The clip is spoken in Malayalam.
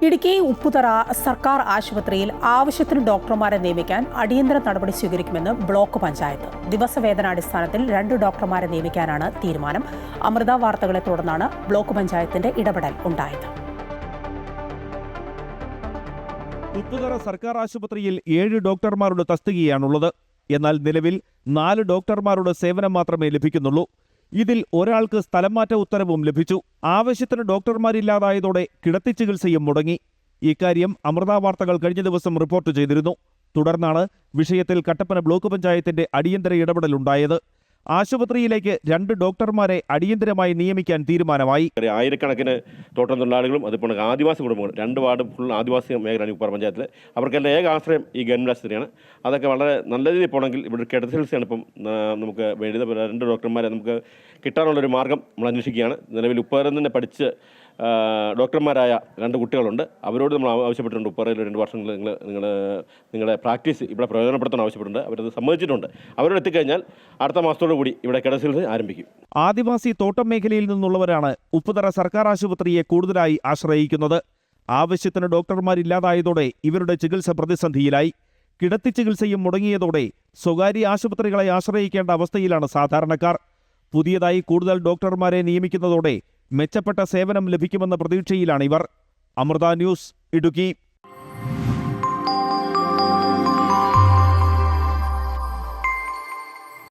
ഇടുക്കി ഉപ്പുതറ സർക്കാർ ആശുപത്രിയിൽ ആവശ്യത്തിന് ഡോക്ടർമാരെ നിയമിക്കാൻ അടിയന്തര നടപടി സ്വീകരിക്കുമെന്ന് ബ്ലോക്ക് പഞ്ചായത്ത്. ദിവസവേതനാടിസ്ഥാനത്തിൽ 2 ഡോക്ടർമാരെ നിയമിക്കാനാണ് തീരുമാനം. അമൃത വാർത്തകളെ തുടർന്നാണ് ബ്ലോക്ക് പഞ്ചായത്തിന്റെ ഇടപെടൽ ഉണ്ടായത്. ഉപ്പുതറ സർക്കാർ ആശുപത്രിയിൽ 7 ഡോക്ടർമാരുടെ തസ്തികയാണുള്ളത്. എന്നാൽ നിലവിൽ 4 ഡോക്ടർമാരുടെ സേവനം മാത്രമേ ലഭിക്കുന്നുള്ളൂ. ഇതിൽ ഒരാൾക്ക് സ്ഥലംമാറ്റ ഉത്തരവും ലഭിച്ചു. ആവശ്യത്തിന് ഡോക്ടർമാരില്ലാതായതോടെ കിടത്തി ചികിത്സയും മുടങ്ങി. ഇക്കാര്യം അമൃത വാർത്തകൾ കഴിഞ്ഞ ദിവസം റിപ്പോർട്ട് ചെയ്തിരുന്നു. തുടർന്നാണ് വിഷയത്തിൽ കട്ടപ്പന ബ്ലോക്ക് പഞ്ചായത്തിന്റെ അടിയന്തര ഇടപെടലുണ്ടായത്. ആശുപത്രിയിലേക്ക് 2 ഡോക്ടർമാരെ അടിയന്തരമായി നിയമിക്കാൻ തീരുമാനമായി. ആയിരക്കണക്കിന് തോട്ടം തൊഴിലാളികളും അതുപോലെ ആദിവാസി കുടുംബങ്ങളും 2 വാർഡ് ഫുൾ ആദിവാസി മേഖലയാണ് ഉപ്പുതറ പഞ്ചായത്തിൽ. അവർക്കെല്ലാം ഏക ആശ്രയം ഈ ഗവൺമെൻറ് ആശുപത്രിയാണ്. അതൊക്കെ വളരെ നല്ല രീതിയിൽ പോകണമെങ്കിൽ ഇവിടെ കിടത്തി ചികിത്സയാണ് ഇപ്പം നമുക്ക് വേണ്ടത്. 2 ഡോക്ടർമാരെ നമുക്ക് കിട്ടാനുള്ളൊരു മാർഗ്ഗം നമ്മൾ അന്വേഷിക്കുകയാണ്. നിലവിൽ ഉപ്പുതറയിൽ തന്നെ പഠിച്ച് ഡോക്ടർമാരായ 2 കുട്ടികളുണ്ട്. അവരോട് നമ്മൾ ആവശ്യപ്പെട്ടിട്ടുണ്ട്, ഉപ്പുതറയിൽ 2 വർഷങ്ങൾ നിങ്ങളുടെ പ്രാക്ടീസ് ഇവിടെ പ്രയോജനപ്പെടുത്താൻ ആവശ്യപ്പെട്ടിട്ടുണ്ട്. അവരത് സമ്മതിച്ചിട്ടുണ്ട്. അവരോട് എത്തിക്കഴിഞ്ഞാൽ അടുത്ത മാസത്തോടു കൂടി ഇവിടെ കിടത്തി ആരംഭിക്കും. ആദിവാസി തോട്ടം മേഖലയിൽ നിന്നുള്ളവരാണ് ഉപ്പുതറ സർക്കാർ ആശുപത്രിയെ കൂടുതലായി ആശ്രയിക്കുന്നത്. ആവശ്യത്തിന് ഡോക്ടർമാരില്ലാതായതോടെ ഇവരുടെ ചികിത്സ പ്രതിസന്ധിയിലായി. കിടത്തി ചികിത്സയും മുടങ്ങിയതോടെ സ്വകാര്യ ആശുപത്രികളെ ആശ്രയിക്കേണ്ട അവസ്ഥയിലാണ് സാധാരണക്കാർ. പുതിയതായി കൂടുതൽ ഡോക്ടർമാരെ നിയമിക്കുന്നതോടെ മെച്ചപ്പെട്ട സേവനം ലഭിക്കുമെന്ന പ്രതീക്ഷയിലാണ് ഇവർ. അമൃത ന്യൂസ്, ഇടുക്കി.